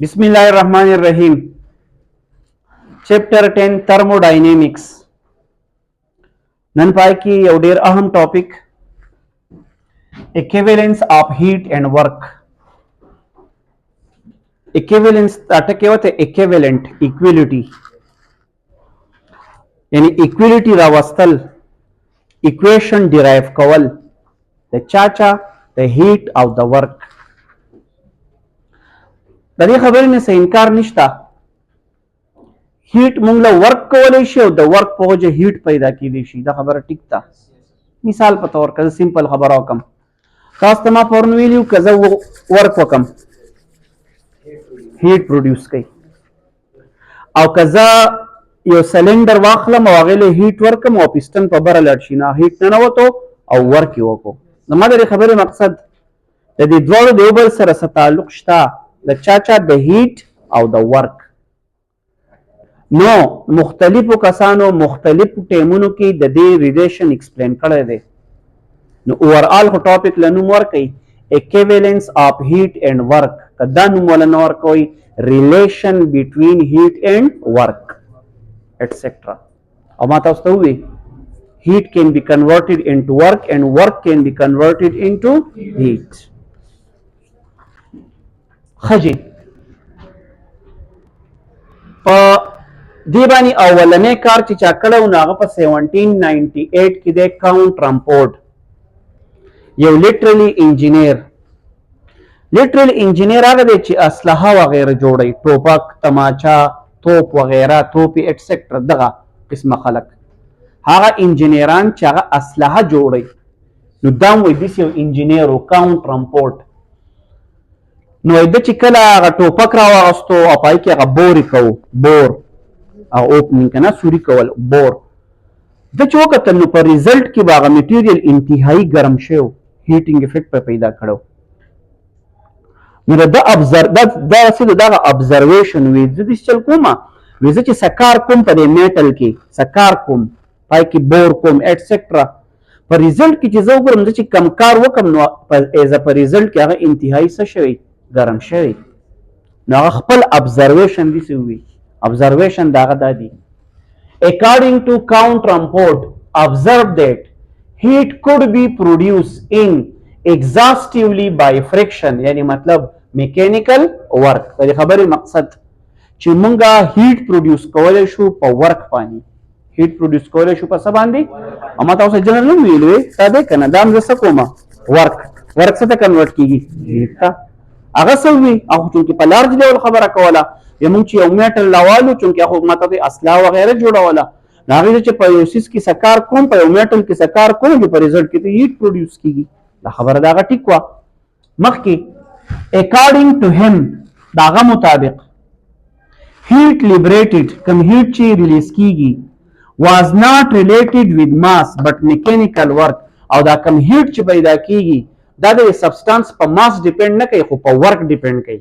Bismillahirrahmanirrahim. Chapter 10 Thermodynamics. None पाए की यह ढेर अहम topic equivalence of heat and work. Equivalence आता क्या होता है? equivalent equality यानी equality रावस्तल equation derive कवल the चाचा the heat of the work. दरी खबर में से इनकार निश्ता हीट मुंगला वर्क कवले शे और द वर्क पहुंचे हीट पैदा की देशी दा खबर टिकता मिसाल पतौर कज़ सिंपल खबर औकम कास्तमा फॉर्नवेलियो कज़ वो वर्क वकम हीट प्रोड्यूस कई और कज़ा यो सिलेंडर वाखलम वागले हीट वर्कम और पिस्टन पर बरल अड़शीना हीट न तो और वर्क यो को नमादरे खबर मकसद यदि द्वार देवबल सर ताल्लुक शता द चाचा द हीट और द वर्क नो मुख्तलिफ कसानो मुख्तलिफ टेमुनो की द दे रिलेशन एक्सप्लेन करे दे नो ओवरऑल को टॉपिक लनु मोर कई equivalence of heat and work कदानु मोलन और कोई relation between heat and work etcetera और माता उस्तो हुई heat can be converted into work and work can be converted into heat. खजी दीवानी अवलने कार चिचा कड़व नाग पर 1798 की दे काउंट रंपोर्ट ये लिटरली इंजीनियर आगे दे ची असलहा वगैरह जोड़े टोपक तमाचा तोप वगैरह तोपी एटसेट्रा दगा इसमें खलक हागा इंजीनियरान चागा असलहा जोड़े नुदाम वैदिसी इंजीनियर काउंट रंपोर्ट नो इधर चिकला आगा टोपक रावा अस्तो अपाई की आगा बोरी कव बोर आ ओपनिंग कना सूरी कवल बोर द चोकतन नु पर रिजल्ट की बागा मटेरियल इंतहाई गर्म शेव हीटिंग इफेक्ट पे पैदा करो मेरा द ऑब्जर्वेशन वी दिस चल कोमा वे जे सकार कुम पर मेटल की सकार कुम पाई की बोर कुम एटसेट्रा पर रिजल्ट की चीजों को हम जे कमकार वो कम पर एज अ पर रिजल्ट क्या इंतहाई सशवी गर्म शेवी ना खपल ऑब्जर्वेशन दिस हुई observation dagadadi according to count report observed that heat could be produced in exhaustively by friction yani matlab mechanical work तरी खबर मकसद कि मुंगा heat produce कवले शु पर work पानी heat produce कवले शु पर सबंदी अमा तो उसे जनरल में मिलवे सादे कना दाम जैसा कोमा work से तो convert कीगी heat का अगर सभी आखो चूंकि पर large level खबर कवला ये मुंची मेटल लावालू चूंकि आखो मतलब असला वगैरह जोड़ा वाला नागे जे पायोसिस की सकार कोम पर मेटल की सकार कोम जो पर रिजल्ट की तो हीट प्रोड्यूस कीगी ला खबर दागा टिकवा मखकी अकॉर्डिंग टू हिम दागा मुताबिक हीट लिबरेटेड कम हीट ची रिलीज कीगी was not related with mass but mechanical work और दा कम हीट ची पैदा कीगी दा दे सब्सटेंस पर मास डिपेंड न कई खो पर वर्क डिपेंड कई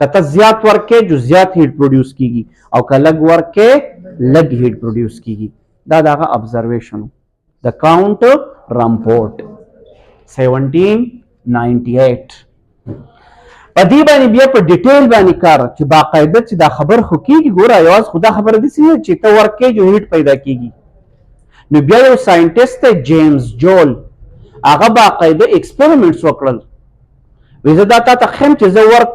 कता ज्यादा वर्क के जो ज्यादा हीट प्रोड्यूस कीगी और का लग वर्क के लग हीट प्रोड्यूस कीगी दादा का ऑब्जर्वेशन द काउंट रंपोर्ट 1798 पदी बानी बिया पर डिटेल बानी कार कि बाकायदा ची दा खबर हुकीगी गोरा आवाज खुदा खबर दिसी है चिता वर्क के जो हीट पैदा कीगी नु बिया यो साइंटिस्ट है जेम्स जोल आगा बाकायदा एक्सपेरिमेंट्स वकड़ल विजदाता तखम चीज वर्क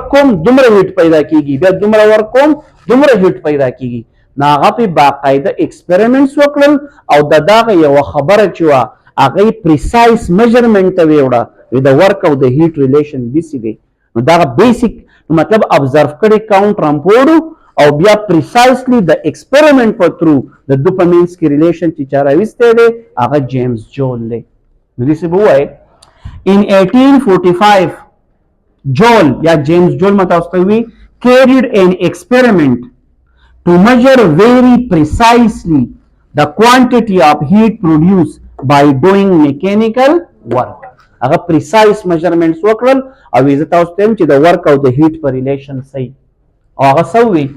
कोम दुमरा हीट पैदा कीगी बे दुमरा वर्क कोम दुमरा हीट पैदा कीगी नागा पे बाकायदा एक्सपेरिमेंट्स वकड़ल और ददागा यो खबर चुआ आगे प्रिसाइज मेजरमेंट वेवड़ा with the work of the heat relation दिसी गई नो दागा बेसिक मतलब ऑब्जर्व करे काउंट रंपोड और बिया प्रिसाइजली द एक्सपेरिमेंट पर थ्रू द डोपामिन्स की रिलेशन चिचारा विस्ते दे आगा जेम्स जोल ले दिसी बुआ है In 1845, Joule या जेम्स जोल मतलब हुई carried an experiment to measure very precisely the quantity of heat produced by doing mechanical work. अगर precise measurements वकरल और इज़ता उसते हम चिदा work of the heat पर relation सही और अगर सवी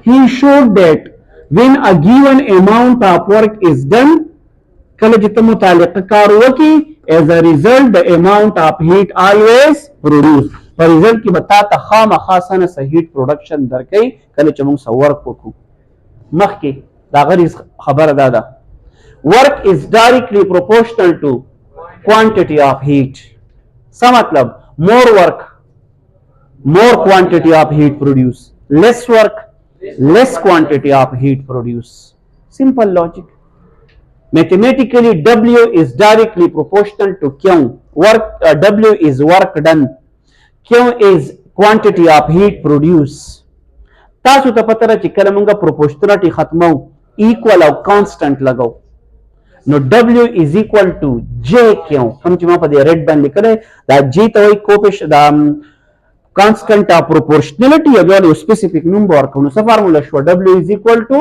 he showed that when a given amount of work is done कल जितना मुतालिक कार हुआ कि as a result the amount of heat always produced په ریزلټ کې به تا ته خامخا څه نه څه هیټ پروډکشن درکوي کله چې موږ څه ورک وکړو. مخکې د هغه خبره دا ده work is directly proportional to quantity of heat. څه مطلب more work more quantity of heat produce, less work less quantity of heat produce. Simple logic. Mathematically W is directly proportional to Q. W is work done, Q is quantity of heat produce. تاسو ته پته ده چې کله موږ proportionality ختمو equal او constant لګو نو W is equal to JQ. کوم چې ما په دې ریډ باندې لیکلی دا J ته وایي کوپیش دا constant of proportionality او بیا یو سپیسیفیک نوم به ورکړو. نو څه فارموله شوه W is equal to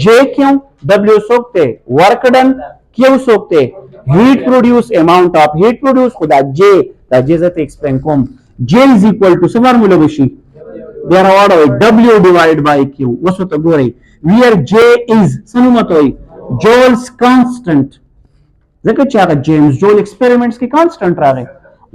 JQ. W څوک دی work done, Q څوک دی heat produce, amount of heat produce. خو دا J زه ته explain کوم. J is equal to څه فارموله به شي بیا راواړوئ W divided by Q. اوس ورته ګورئ where J is څه نوم ورته وایي Joule's constant. ځکه چې هغه جیمز جول ایکسپریمنټس کې کانسټنټ راغی.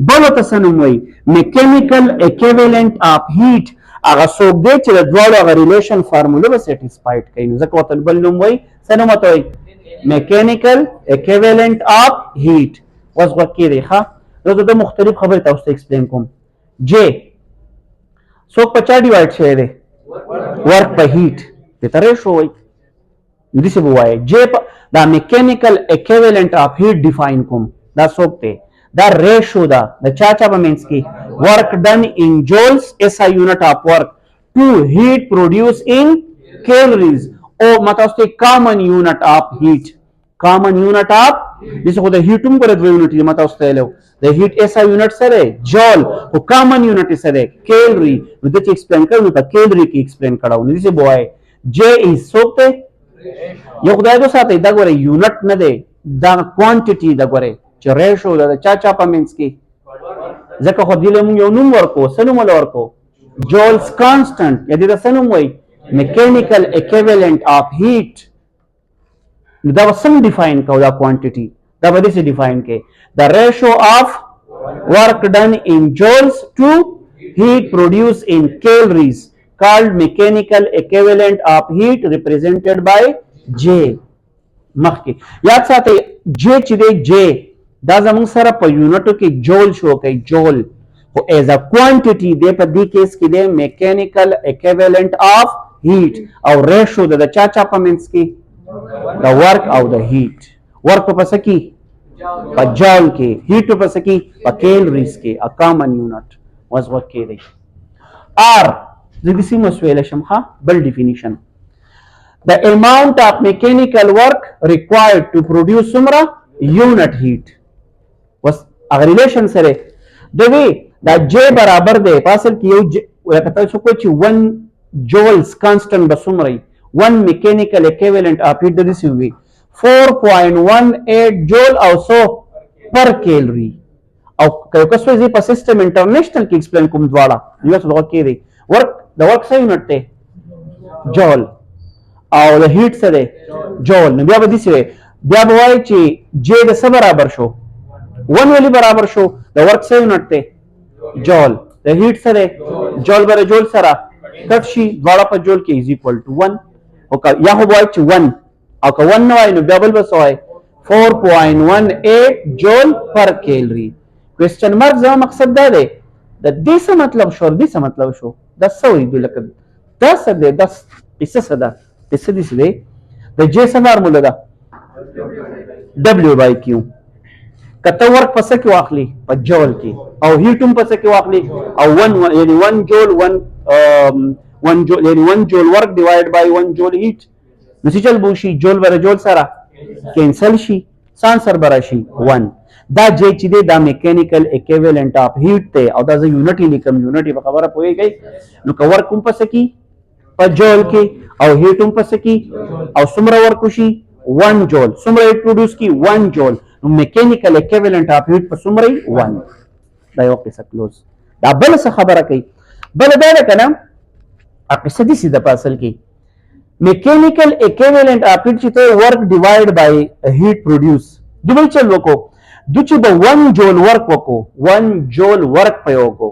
بل ورته څه نوم وایي میکینیکل اکویولنٹ اف هیټ. هغه څوک دی چې د دواړو هغه ریلیشن فارموله به سیټسفاید کوي. نو ځکه ورته بل نوم وایي څه نوم ورته وایي میکینیکل اکویولنٹ اف هیټ. اوس غوږ کېږدئ ښه زه د مختلف خبرې تاسو ته ایکسپلین کوم. جے څوک په چا ډیوایډ شوی دی ورک په هیټ دې ته ریشو وایي. داسې به وایي جے دا میکینیکل اکویولنٹ اف هیټ ډیفاین کوم دا څوک دی دا ریشو ده د چا په منځ کې ورک ډن ان جولز SI یونټ اف ورک ټو هیټ پروډیوس ان کیلریز او مطلب کامن یونټ اف هیټ کامن یونټ اف دغه خو د هیټ هم ګره دوه یونټ دي مطلب ستایلو د هیټ SI یونټ سره جول او کامن یونټ سره کیلری. نو د چې ایکسپلین کړو په کیلری کې ایکسپلین کړو. نو دې بوای جے از څوک دی یو خدای دې ساتي دا ګوره یونټ نه دی دا کوانټیټي دا ګوره چې ریشو دا چا په منځ کې ځکه خو دې له موږ یو نوم ورکو څه نوم ورکو جولز کانسټنټ یا دې څه نوم وایي میکینیکل اکویولنٹ اف هیټ. نو دا څنګه ډیفاین کوو دا کوانټیټي دا به داسې ډیفاین کوي the ratio of work done in joules to heat produced in calories called mechanical equivalent of heat represented by J. مخکې یاد ساتئ J چې دی J دا زموږ سره په یونټو کې جول شو کوي جول خو ایز ا کوانټیټي دی په دې کیس کې دی میکینیکل اکویولنٹ اف هیټ او ریشو د چا په منځ کې د ورک او د هیټ. ورک په څه کې په جول کې هیټ په څه کې په کیلریز کې ا کامن یونټ واز ورک کې دی. R زه دې سیمه سویل شم ها بل ډیفینیشن the amount of mechanical work required to produce څومره unit heat was a relation سره د وی دا J برابر دی پاسل کې یو لکه تاسو کوی چې 1 joules constant به څومره 1 mechanical equivalent of heat د دې وی 4.18 joule او so per calorie. او که کسو زی په سیستم انټرنیشنل کې ایکسپلین کوم دواړه یو څه لغت کې دی ورک د ورک څه یونټ دی جول او د هیټ څه دی جول. نو بیا به دې سره بیا به وایي چې J د څه برابر شو 1 ولی برابر شو د ورک څه یونټ دی جول د هیټ څه دی جول بر جول سره کټ شي دواړه په جول کې از ایکوال ټو 1 او یا هو وایي چې 1 او که 1 نه وایي نو بیا بل به څه وایي 4.18 جول پر کیلری. کوېسچن مارک زما مقصد دا دی د دې څه مطلب شو دې څه مطلب شو دا څه وایي لکه دا څه دی دا څه څه ده څه دې څه دی د J څه فارموله ده W by Q. کته ورک په څه کې واخلي په جول کې او هیټ هم په څه کې واخلي او 1 یعنی 1 جول 1 جول یعنی 1 جول ورک ډیوایډ بای 1 جول هیټ. نو چې چل بوشي جول بر جول سره کینسل شي سانسر برا شي 1. دا J چې دی دا میکینیکل اکویولنٹ اف هیټ ته او دا ز یونټ لیکم یونټ په خبره پويږي. نو کور کوم په څه کې په جول کې او هیټ هم په څه کې او څومره ورک شي 1 جول څومره هیټ پروډوس کی 1 جول. نو میکینیکل اکویولنٹ اف هیټ په څومره 1 دا یو قصه کلوز. دا بل څه خبره کوي بل دا نه کنه اقصه دي سیده په اصل کې میکینیکل اکویولنٹ اف هیټ چې ته ورک ډیوایډ بای هیټ پروډوس دوی چل وکړو د چې د 1 جول ورک وکړو 1 جول ورک په وکړو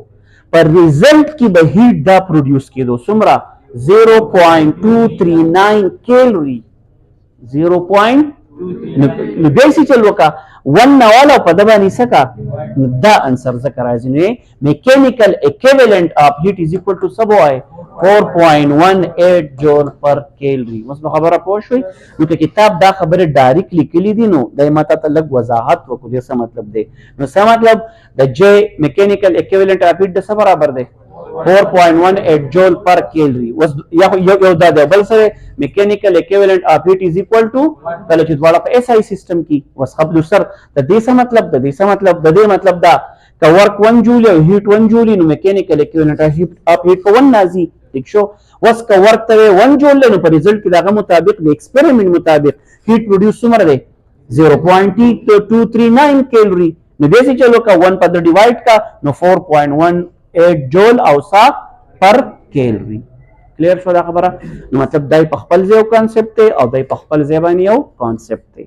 پر ریزلټ کې به هیټ دا پروډیوس کېدو څومره 0.239 کیلوري 0. نو بیا یې چل وکړه 1 نه والا په ده باندې څه کا نو دا انسر ځکه راځي نو میکینیکل اکویولنٹ آف هیټ از اکول ټو څه به وایي 4.18 جول پر کیلوري. اوس نو خبره پوه شوئ نو که کتاب دا خبرې ډایرکټ لیکلي دي نو دا ما ته لږ وضاحت وکړو چې څه مطلب دی نو څه مطلب د جے میکینیکل اکویولنٹ آف هیټ د څه برابر دی 4.18 جول پر کیلوري. یو دا دی بل سره میکینیکل اکویولنٹ آف هیټ از اکول ټو کله چې دواړه په ایس آی سیستم کې وس خپل سر د دې څه مطلب د دې څه مطلب د دې مطلب دا که ورک 1 جول او هیټ 1 جول نو میکینیکل اکویولنٹ آف هیټ په 1 راځي ٹھیک شو. وس که ورک ته 1 جول نو په ریزلټ کې دغه مطابق د ایکسپریمنٹ مطابق هیټ پروډیوس څومره دی 0.239 کیلوري نو دې چې چلو کا 1 په ډیوایډ کا نو 4.18 جول او سا پر کیلوري. کلیر شو دا خبره نو مطلب دای په خپل ځای یو کانسپټ دی او دای په خپل ځای باندې یو کانسپټ دی.